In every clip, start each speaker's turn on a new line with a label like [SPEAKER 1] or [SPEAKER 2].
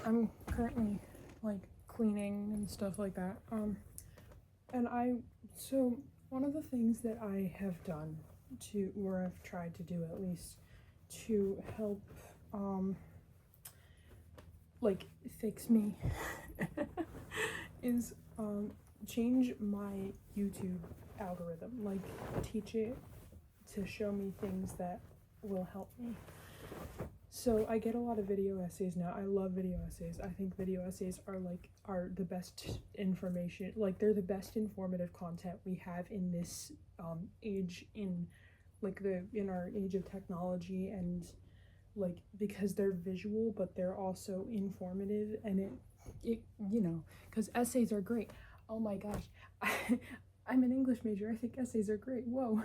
[SPEAKER 1] I'm currently like cleaning and stuff like that. So one of the things that I have done or I've tried to do at least, to help, like fix me, is, change my YouTube algorithm, like teach it to show me things that will help me. So I get a lot of video essays now. I love video essays. I think video essays are the best information, like they're the best informative content we have in this age, in our age of technology, and like because they're visual but they're also informative, and it because essays are great. Oh my gosh. I'm an English major. I think essays are great. Whoa.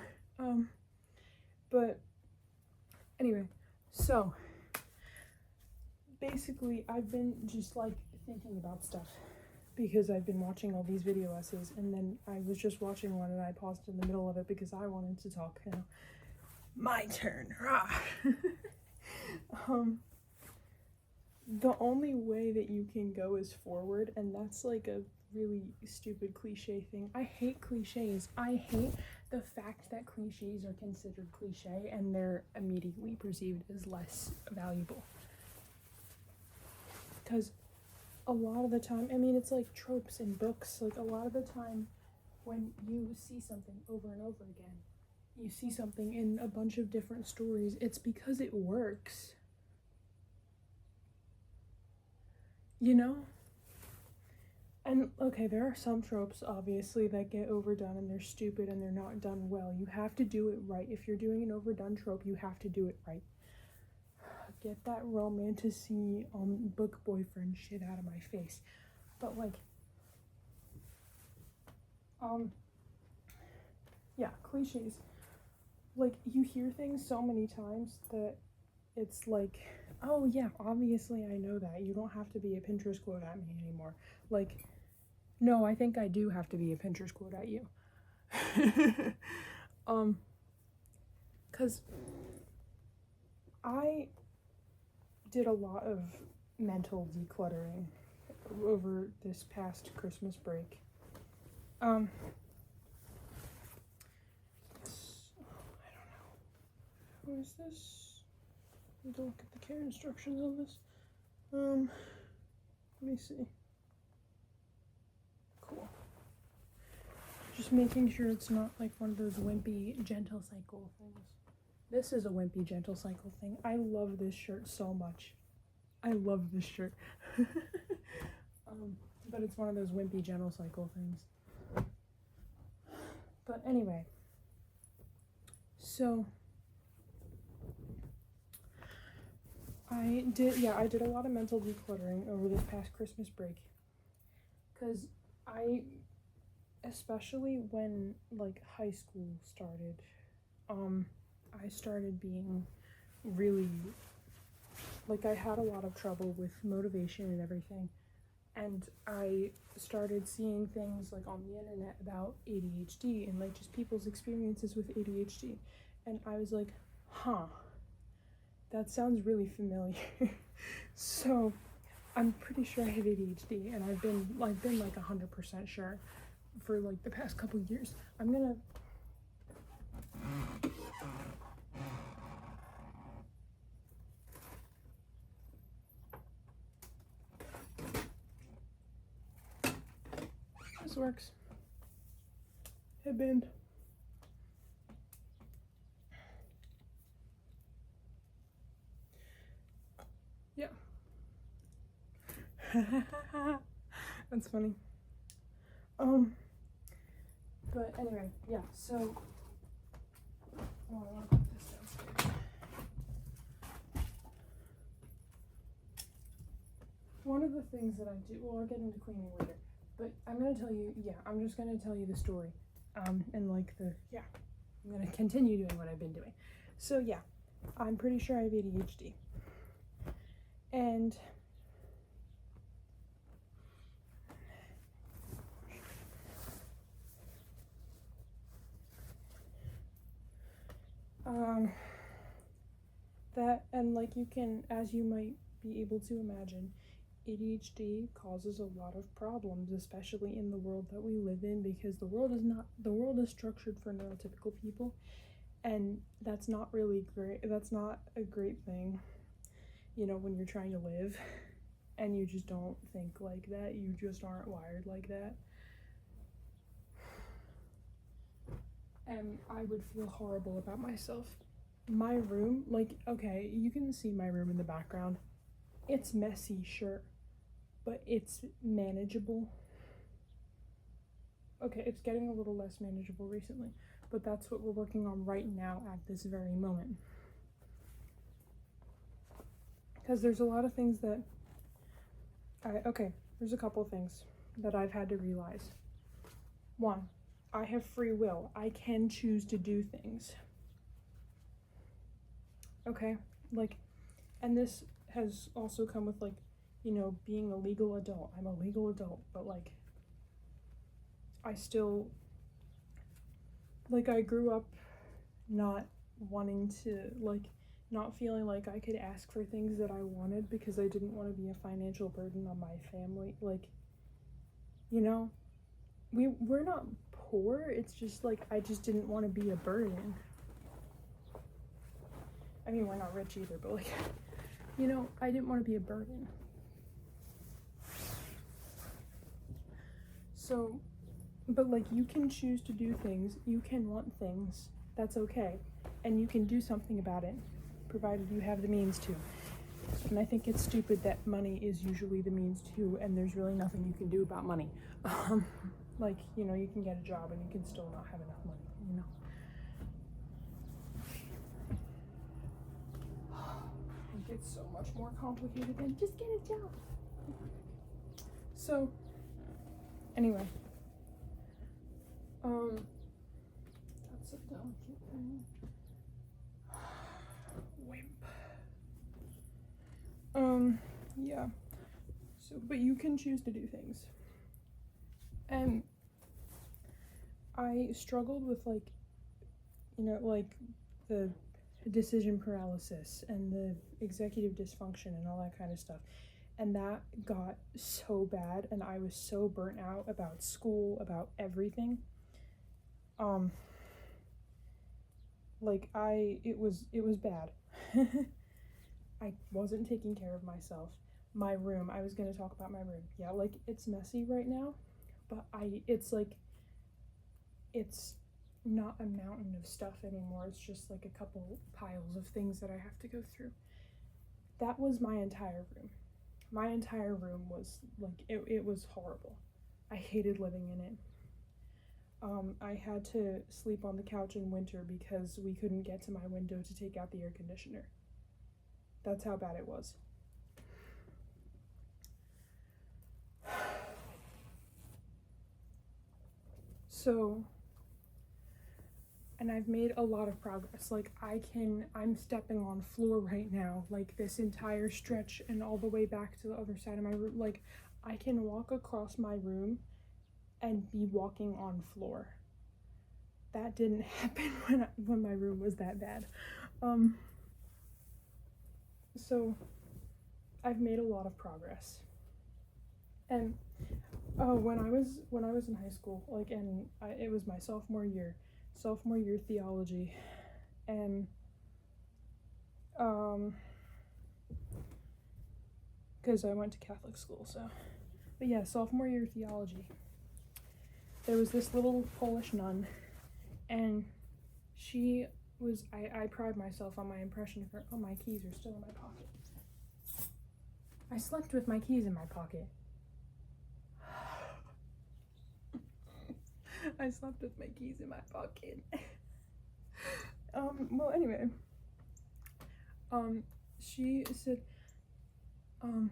[SPEAKER 1] But anyway, so basically I've been just like thinking about stuff because I've been watching all these video essays, and then I was just watching one and I paused in the middle of it because I wanted to talk. My turn. The only way that you can go is forward, and that's like a really stupid cliche thing. I hate cliches. I hate the fact that cliches are considered cliche and they're immediately perceived as less valuable. Because a lot of the time, I mean, it's like tropes in books. Like a lot of the time when you see something over and over again, you see something in a bunch of different stories, it's because it works. You know? And okay, there are some tropes obviously that get overdone and they're stupid and they're not done well. You have to do it right. If you're doing an overdone trope, you have to do it right. Get that romantasy book boyfriend shit out of my face. But like, yeah, cliches. Like, you hear things so many times that it's like, oh yeah, obviously I know that. You don't have to be a Pinterest quote at me anymore. Like, no, I think I do have to be a Pinterest quote at you. Cause I did a lot of mental decluttering over this past Christmas break. I don't know. What is this? I need to look at the care instructions on this. Let me see. Cool. Just making sure it's not like one of those wimpy gentle cycle things. This is a wimpy gentle cycle thing. I love this shirt so much. I love this shirt. But it's one of those wimpy gentle cycle things. But anyway, so I did a lot of mental decluttering over this past Christmas break, because especially when like high school started, I started being really, like, I had a lot of trouble with motivation and everything, and I started seeing things like on the internet about ADHD and like just people's experiences with ADHD, and I was like, that sounds really familiar. So I'm pretty sure I have ADHD, and I've been like 100% sure for like the past couple years. I'm gonna this works. Headband. Yeah. That's funny. But anyway, yeah, so I want to put this downstairs. One of the things that I do, well, I'll get into cleaning later, but I'm just gonna tell you the story. I'm gonna continue doing what I've been doing. So yeah, I'm pretty sure I have ADHD. And that, and like, you can, as you might be able to imagine, ADHD causes a lot of problems, especially in the world that we live in, because the world is structured for neurotypical people, and that's not really great. That's not a great thing, when you're trying to live and you just don't think like that. You just aren't wired like that. And I would feel horrible about myself. My room, okay, you can see my room in the background. It's messy, sure, but it's manageable. Okay, it's getting a little less manageable recently, but that's what we're working on right now at this very moment. Because there's a lot of things that there's a couple of things that I've had to realize. One, I have free will. I can choose to do things. Okay? And this has also come with, being a legal adult. I'm a legal adult, but, I still, I grew up not wanting to, not feeling like I could ask for things that I wanted because I didn't want to be a financial burden on my family. We're not poor, it's just, I just didn't want to be a burden. I mean, we're not rich either, but, I didn't want to be a burden. So, but, you can choose to do things, you can want things, that's okay, and you can do something about it, provided you have the means to. And I think it's stupid that money is usually the means to, and there's really nothing you can do about money. You can get a job and you can still not have enough money, It's so much more complicated than just get a job. So, anyway. That's a delicate thing. Wimp. Yeah. So, but you can choose to do things. And I struggled with, the decision paralysis and the executive dysfunction and all that kind of stuff. And that got so bad, and I was so burnt out about school, about everything. It was bad. I wasn't taking care of myself. My room, I was gonna talk about my room. Yeah, it's messy right now, but it's not a mountain of stuff anymore. It's just a couple piles of things that I have to go through. That was my entire room. My entire room was it was horrible. I hated living in it. I had to sleep on the couch in winter because we couldn't get to my window to take out the air conditioner. That's how bad it was. So, and I've made a lot of progress. I'm stepping on floor right now, this entire stretch and all the way back to the other side of my room. I can walk across my room and be walking on floor. That didn't happen when my room was that bad. So I've made a lot of progress. And when I was in high school, it was my sophomore year theology, and because I went to Catholic school, but yeah, sophomore year theology, there was this little Polish nun, and she was, I pride myself on my impression of her. Oh, my keys are still in my pocket. I slept with my keys in my pocket. I slept with my keys in my pocket. Well, anyway. She said, a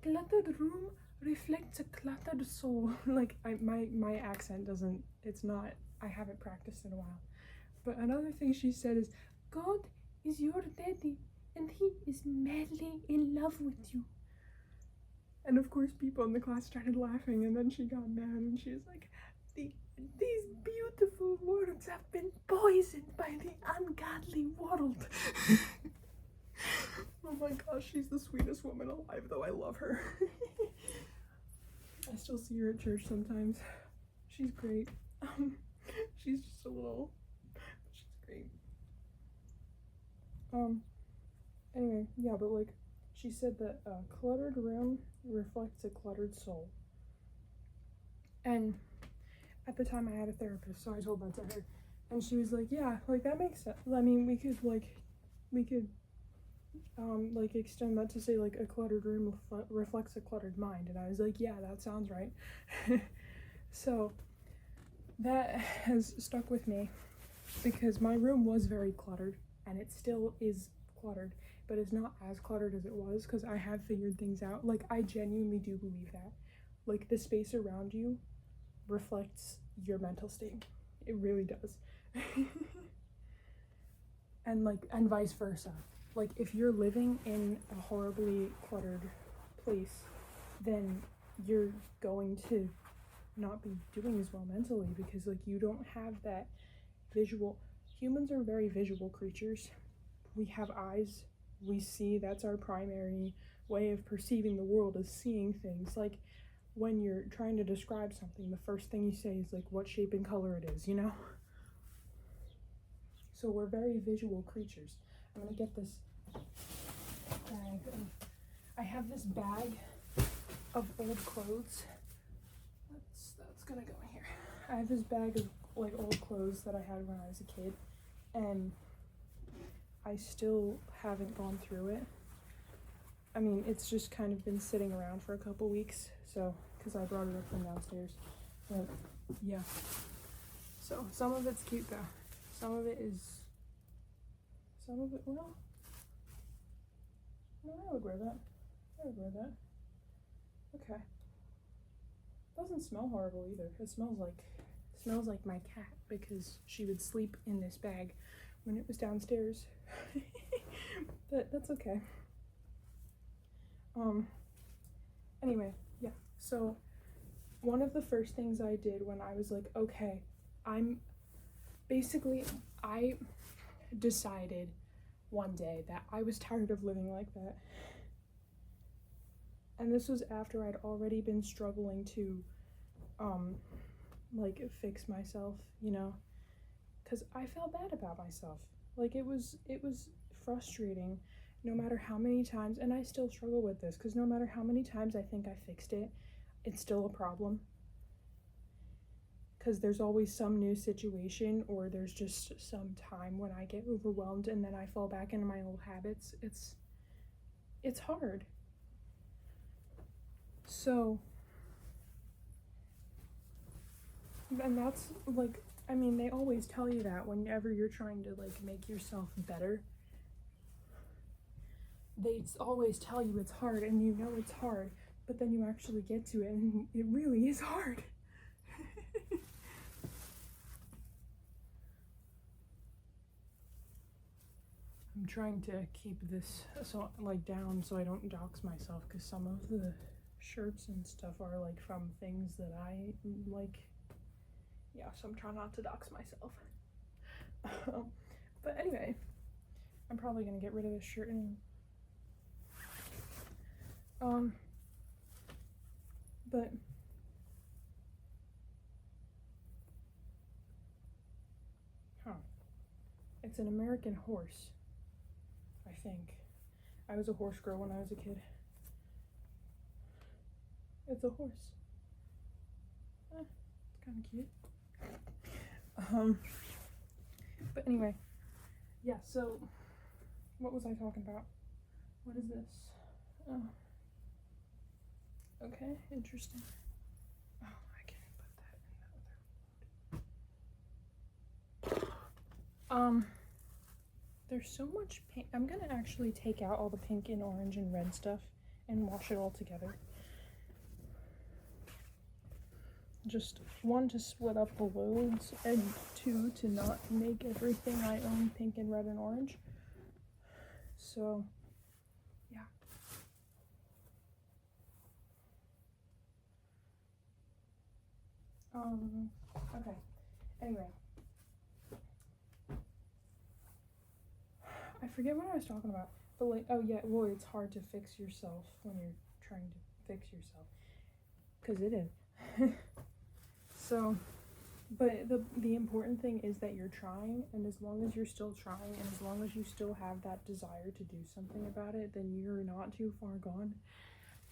[SPEAKER 1] cluttered room reflects a cluttered soul. My accent doesn't, it's not, I haven't practiced in a while. But another thing she said is, God is your daddy, and he is madly in love with you. And of course, people in the class started laughing, and then she got mad, and she was like, these beautiful words have been poisoned by the ungodly world. Oh my gosh, she's the sweetest woman alive, though. I love her. I still see her at church sometimes. She's great. She's just a little, she's great. Anyway, yeah, but like, she said that a cluttered room reflects a cluttered soul. And at the time I had a therapist, so I told that to her. And she was like, yeah, like that makes sense. I mean, we could like extend that to say like a cluttered room reflects a cluttered mind. And I was like, yeah, that sounds right. So that has stuck with me because my room was very cluttered and it still is cluttered, but it's not as cluttered as it was because I have figured things out. Like, I genuinely do believe that. Like, the space around you reflects your mental state. It really does. and vice versa. Like, if you're living in a horribly cluttered place, then you're going to not be doing as well mentally because like you don't have that visual. Humans are very visual creatures. We have eyes, we see. That's our primary way of perceiving the world, is seeing things. Like, when you're trying to describe something, the first thing you say is like what shape and color it is, you know? So we're very visual creatures. I'm gonna get this bag I have this bag of old clothes. That's gonna go in here. I have this bag of like old clothes that I had when I was a kid, and I still haven't gone through it. I mean, it's just kind of been sitting around for a couple weeks, so, because I brought it up from downstairs. But yeah, so some of it's cute though. Some of it, well, no, I would wear that. I would wear that. Okay. Doesn't smell horrible either. It smells like my cat, because she would sleep in this bag when it was downstairs. But that's okay. Anyway, yeah. So one of the first things I did when I was like, okay, I decided one day that I was tired of living like that. And this was after I'd already been struggling to like fix myself, you know, because I felt bad about myself. Like, it was frustrating no matter how many times, and I still struggle with this, because no matter how many times I think I fixed it, it's still a problem. Because there's always some new situation, or there's just some time when I get overwhelmed and then I fall back into my old habits. It's hard. So, and that's like, I mean, they always tell you that whenever you're trying to like make yourself better. They always tell you it's hard, and you know it's hard, but then you actually get to it and it really is hard. I'm trying to keep this down so I don't dox myself, because some of the shirts and stuff are like from things that I like. Yeah, so I'm trying not to dox myself. But anyway, I'm probably gonna get rid of this shirt and but it's an American horse, I think. I was a horse girl when I was a kid. It's a horse. It's kind of cute. But anyway, yeah, so what was I talking about? What is this? Oh. Okay, interesting. Oh, I can't put that in the other. There's so much pink. I'm gonna actually take out all the pink and orange and red stuff and wash it all together. Just 1, to split up the loads, and 2, to not make everything I own pink and red and orange. So, yeah. Okay. Anyway. I forget what I was talking about. But like, oh yeah, well, it's hard to fix yourself when you're trying to fix yourself, because it is. So, but the important thing is that you're trying, and as long as you're still trying, and as long as you still have that desire to do something about it, then you're not too far gone.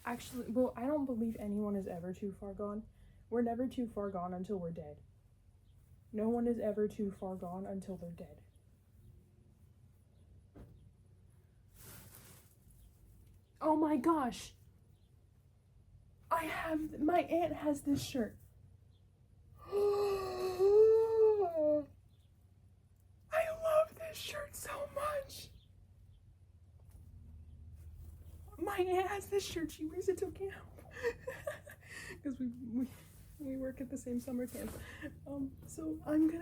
[SPEAKER 1] Actually, well, I don't believe anyone is ever too far gone. We're never too far gone until we're dead. No one is ever too far gone until they're dead. Oh my gosh! My aunt has this shirt. I love this shirt so much. My aunt has this shirt. She wears it to camp. Because we work at the same summer camp. So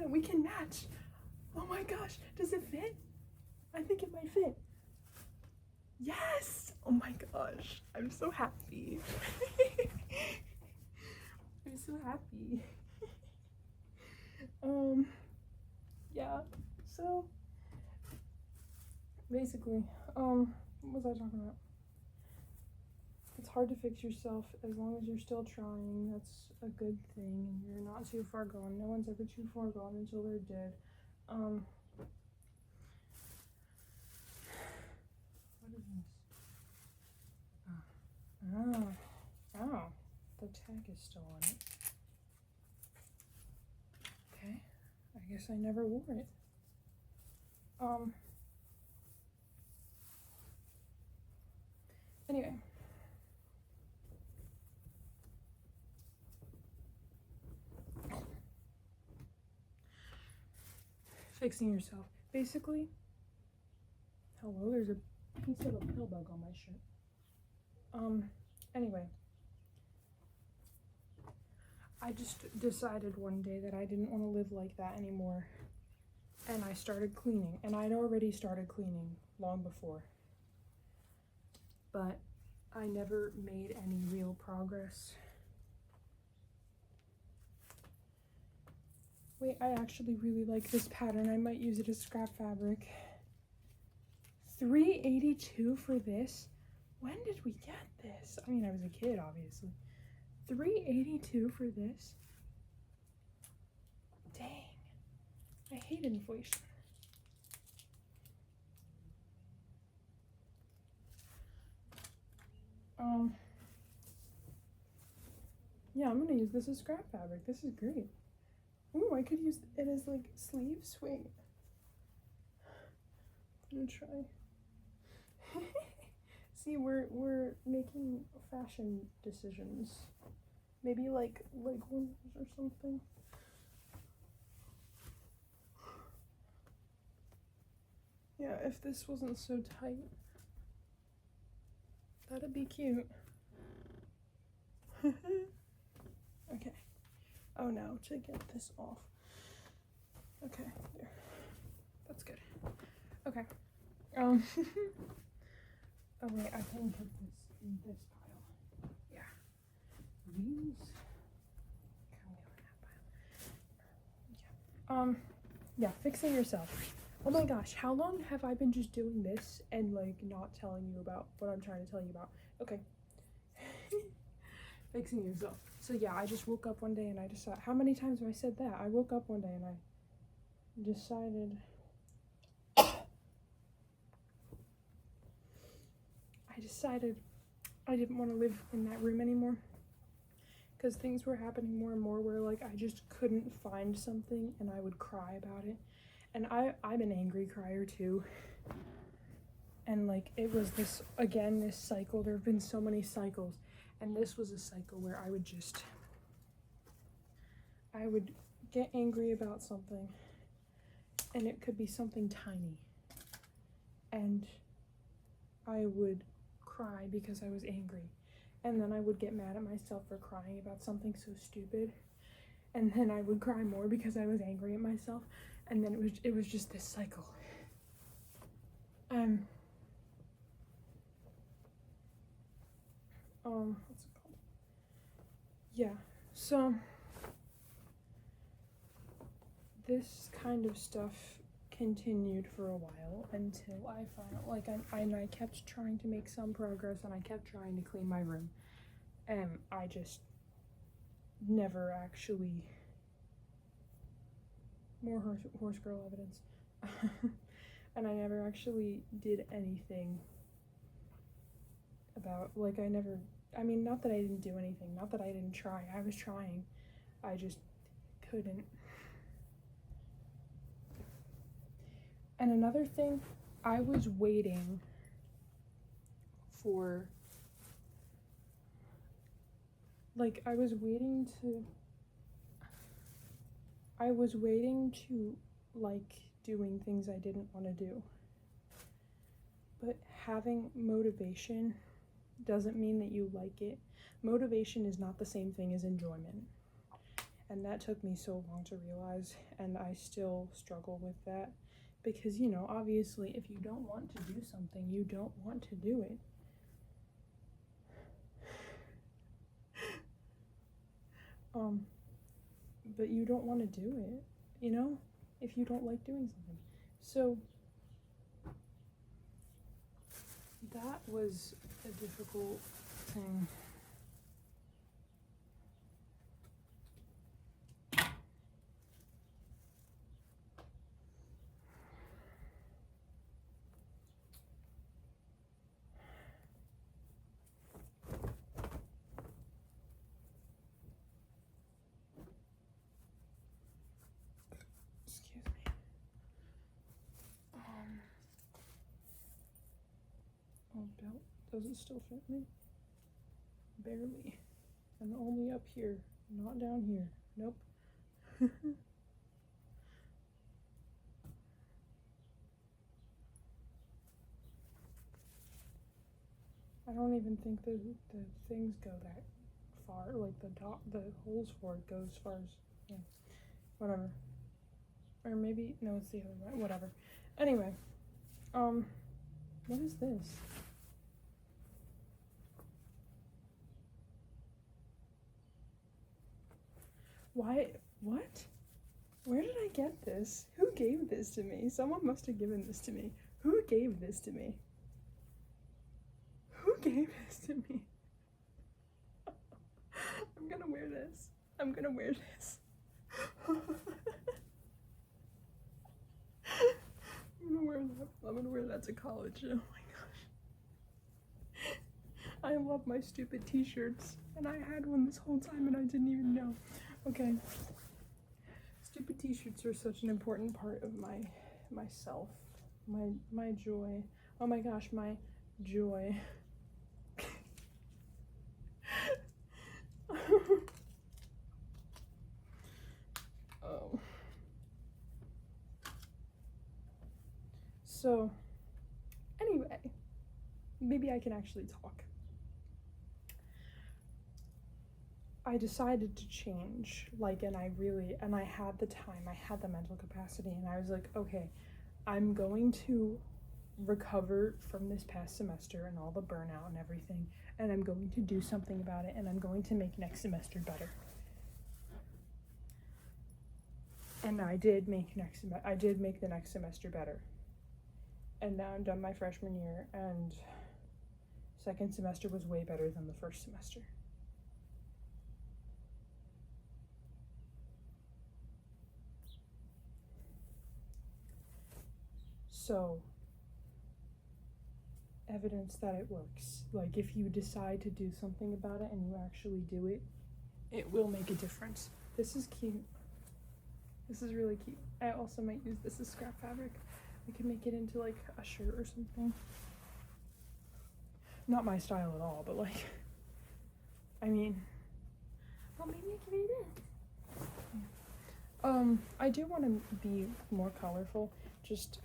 [SPEAKER 1] we can match. Oh my gosh, does it fit? I think it might fit. Yes! Oh my gosh, I'm so happy. I'm so happy. Yeah, so basically, what was I talking about? It's hard to fix yourself as long as you're still trying. That's a good thing, and you're not too far gone. No one's ever too far gone until they're dead. What is this? Oh, the tag is still on it. Okay, I guess I never wore it. Anyway. Fixing yourself. Basically, hello, there's a piece of a pill bug on my shirt. Anyway. I just decided one day that I didn't want to live like that anymore. And I started cleaning. And I'd already started cleaning long before. But I never made any real progress. Wait, I actually really like this pattern. I might use it as scrap fabric. $3.82 for this? When did we get this? I mean, I was a kid, obviously. $3.82 for this? Dang. I hate inflation. Yeah, I'm gonna use this as scrap fabric. This is great. Ooh, I could use it as like sleeves. Wait. I'm gonna try. See, we're making fashion decisions. Maybe like ones or something. Yeah, if this wasn't so tight, that'd be cute. Okay. Oh, now to get this off. Okay, there. That's good. Okay. Oh wait, I can put this in this pile. Yeah. These can go in that pile. Yeah, fixing yourself. Oh my gosh, how long have I been just doing this and like not telling you about what I'm trying to tell you about? Okay. Fixing yourself. So yeah, I just woke up one day and I decided, how many times have I said that? I woke up one day and I decided I didn't want to live in that room anymore, because things were happening more and more where like I just couldn't find something and I would cry about it. And I'm an angry crier too. And like it was this cycle. There have been so many cycles, and this was a cycle where I would get angry about something, and it could be something tiny, and I would cry because I was angry, and then I would get mad at myself for crying about something so stupid, and then I would cry more because I was angry at myself, and then it was just this cycle. What's it called? Yeah, so this kind of stuff continued for a while until I found, like, I kept trying to make some progress, and I kept trying to clean my room, and I just never actually, more horse girl evidence, and I never actually did anything about, like, I mean, not that I didn't do anything, not that I didn't try, I was trying, I just couldn't. And another thing, I was waiting for, like, I was waiting to, like, doing things I didn't want to do. But having motivation doesn't mean that you like it. Motivation is not the same thing as enjoyment. And that took me so long to realize, and I still struggle with that. Because, you know, obviously, if you don't want to do something, you don't want to do it. But you don't want to do it, you know, if you don't like doing something. So that was a difficult thing. Excuse me. Oh, belt. Does it still fit me? Barely. And only up here, not down here. Nope. I don't even think the things go that far. Like the holes for it goes as far as, yeah, whatever. Or maybe, no, it's the other way, whatever. Anyway, what is this? Why, what? Where did I get this? Who gave this to me? Someone must have given this to me. Who gave this to me? Who gave this to me? I'm gonna wear this. I'm gonna wear this. I'm gonna wear that to college. Oh my gosh. I love my stupid t-shirts, and I had one this whole time and I didn't even know. Okay. Stupid t-shirts are such an important part of myself. My joy. Oh my gosh, my joy. Oh. So, anyway, maybe I can actually talk. I decided to change, like, and I had the time, I had the mental capacity, and I was like, okay, I'm going to recover from this past semester and all the burnout and everything, and I'm going to do something about it, and I'm going to make next semester better. And I did make the next semester better. And now I'm done my freshman year, and second semester was way better than the first semester. So, evidence that it works. Like, if you decide to do something about it and you actually do it, it will make a difference. This is cute. This is really cute. I also might use this as scrap fabric. We can make it into, like, a shirt or something. Not my style at all, but, like, I mean, well, maybe I can do this. I do want to be more colorful. Just,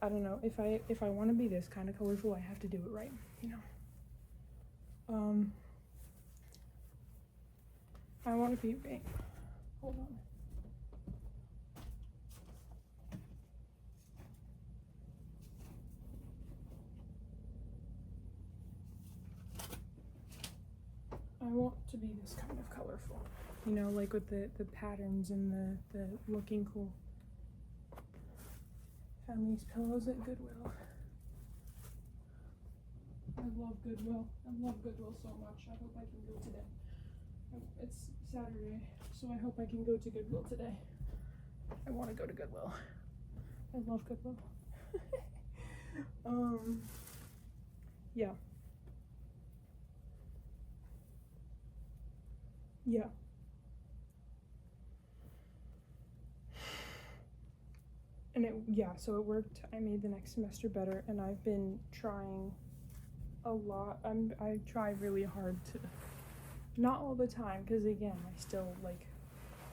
[SPEAKER 1] I don't know, if I want to be this kind of colorful, I have to do it right, you know. I want to be, wait, hold on. I want to be this kind of colorful, you know, like with the patterns and the looking cool. Found these pillows at Goodwill. I love Goodwill. I love Goodwill so much. I hope I can go today. It's Saturday, so I hope I can go to Goodwill today. I want to go to Goodwill. I love Goodwill. Yeah. Yeah. And so it worked. I made the next semester better, and I've been trying a lot. I try really hard to, not all the time, because again, I still, like,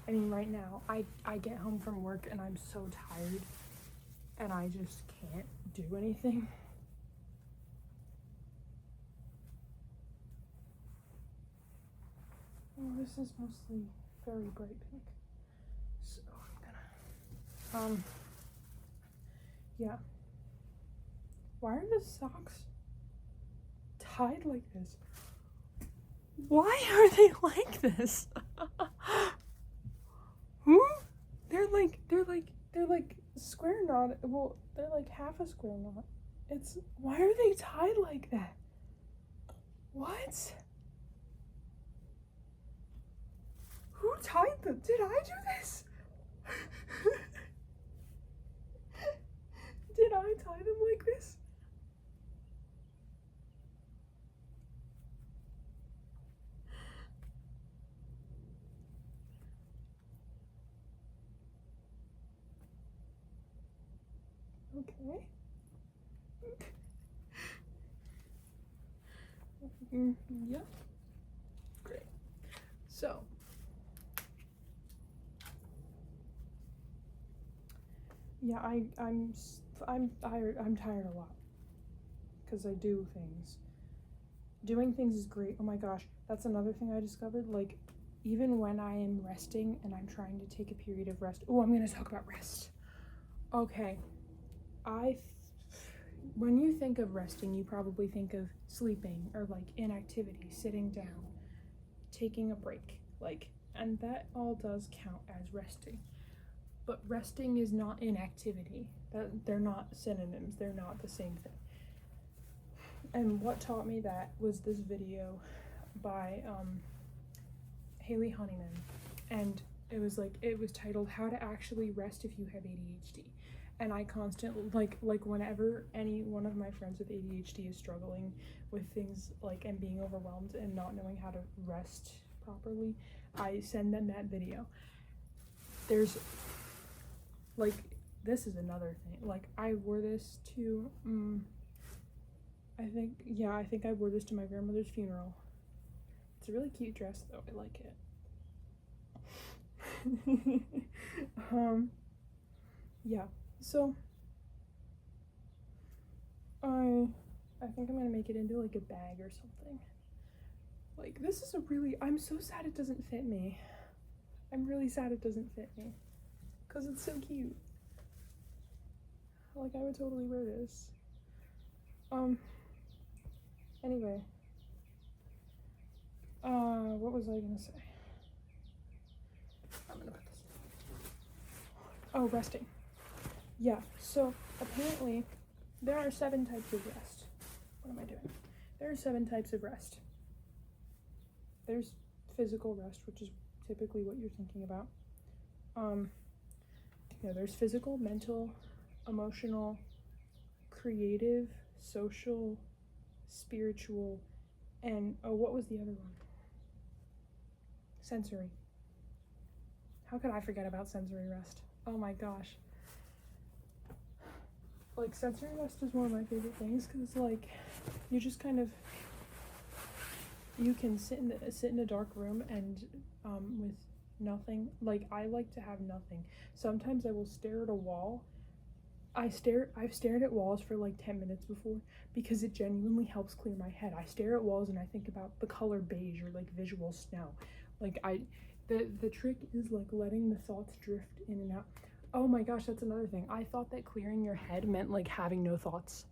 [SPEAKER 1] I mean, right now, I get home from work and I'm so tired, and I just can't do anything. Oh, this is mostly very bright pink, so I'm gonna, yeah. Why are the socks tied like this? Why are they like this? They're like square knot. Well, they're like half a square knot. Why are they tied like that? What? Who tied them? Did I do this? Did I tie them like this? Okay. Yeah. Great. So, yeah, I'm tired. I'm tired a lot because I do things. Doing things is great. Oh my gosh, that's another thing I discovered. Like, even when I am resting and I'm trying to take a period of rest. Oh, I'm gonna talk about rest. Okay, when you think of resting, you probably think of sleeping or like inactivity, sitting down, taking a break, like, and that all does count as resting. But resting is not inactivity. They're not synonyms. They're not the same thing. And what taught me that was this video by Haley Honeyman, and it was titled "How to Actually Rest If You Have ADHD." And I constantly, like whenever any one of my friends with ADHD is struggling with things like and being overwhelmed and not knowing how to rest properly, I send them that video. There's like, this is another thing. Like, I wore this to I think I wore this to my grandmother's funeral. It's a really cute dress though. I like it. Yeah. So I think I'm gonna make it into like a bag or something. Like, this is I'm so sad it doesn't fit me. I'm really sad it doesn't fit me, because it's so cute. Like, I would totally wear this. Anyway. What was I gonna say? I'm gonna put this. Oh, resting. Yeah, so apparently there are 7 types of rest. What am I doing? There are 7 types of rest. There's physical rest, which is typically what you're thinking about. There's physical, mental, emotional, creative, social, spiritual, and what was the other one? Sensory. How could I forget about sensory rest? Oh my gosh. Like, sensory rest is one of my favorite things, because like, you just kind of, you can sit in a dark room and with nothing. Like, I like to have nothing. Sometimes I will stare at a wall. I've stared at walls for like 10 minutes before, because it genuinely helps clear my head. I stare at walls and I think about the color beige or like visual snow. Like, the trick is like letting the thoughts drift in and out. Oh my gosh, that's another thing. I thought that clearing your head meant like having no thoughts.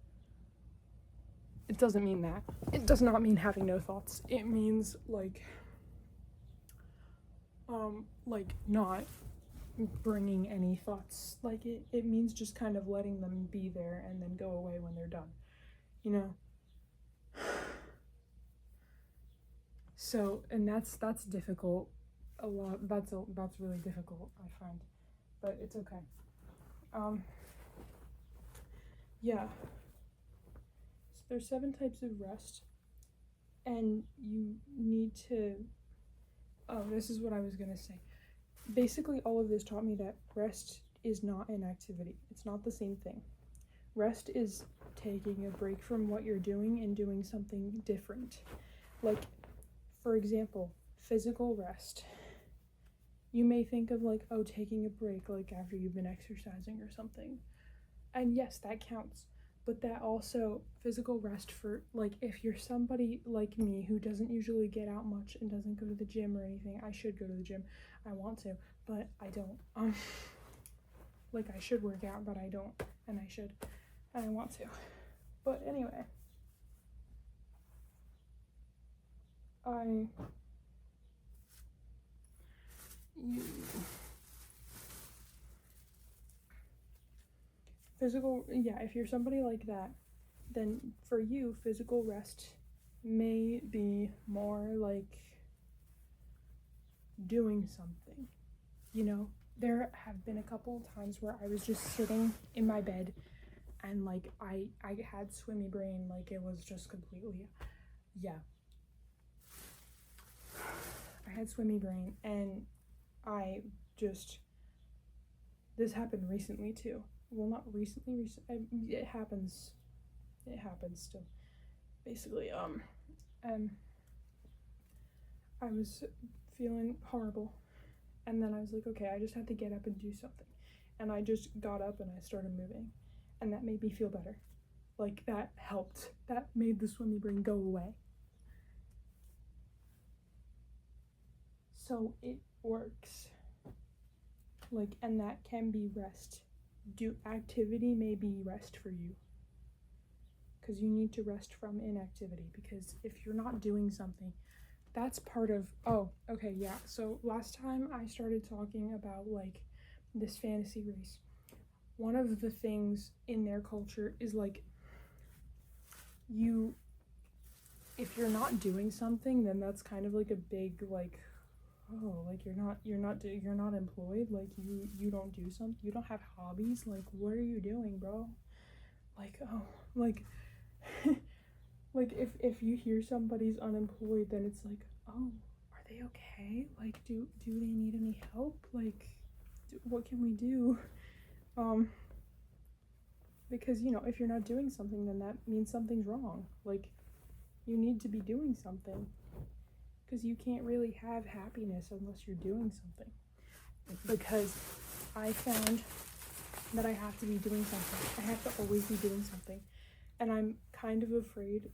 [SPEAKER 1] It doesn't mean that. It does not mean having no thoughts. It means like not bringing any thoughts. Like it means just kind of letting them be there and then go away when they're done, you know. So, and that's difficult a lot. That's really difficult, I find, but it's okay. Yeah. So there's 7 types of rest, and you need to. Oh, this is what I was gonna say. Basically, all of this taught me that rest is not an activity. It's not the same thing. Rest is taking a break from what you're doing and doing something different. Like, for example, physical rest. You may think of like, oh, taking a break, like after you've been exercising or something. And yes, that counts. But that also, physical rest for, like, if you're somebody like me who doesn't usually get out much and doesn't go to the gym or anything. I should go to the gym. I want to, but I don't. Like, I should work out, but I don't. And I should. And I want to. But anyway. If you're somebody like that, then for you, physical rest may be more like doing something. You know, there have been a couple of times where I was just sitting in my bed and like I had swimmy brain, like it was just completely, yeah. I had swimmy brain, and this happened recently too. Well, not recently, it happens still. Basically, I was feeling horrible, and then I was like, okay, I just have to get up and do something. And I just got up and I started moving, and that made me feel better. Like, that helped. That made the swimmy brain go away. So it works. Like, and that can be rest. Activity may be rest for you, because you need to rest from inactivity. Because if you're not doing something, that's part of, so last time I started talking about like this fantasy race. One of the things in their culture is like, if you're not doing something, then that's kind of like a big like, oh, like you're not employed, like you don't do something, you don't have hobbies, like what are you doing, bro? Like, oh, like like if you hear somebody's unemployed, then it's like, oh, are they okay? Like, do they need any help? Like, what can we do? Because, you know, if you're not doing something, then that means something's wrong. Like, you need to be doing something, because you can't really have happiness unless you're doing something. Because I found that I have to be doing something. I have to always be doing something. And I'm kind of afraid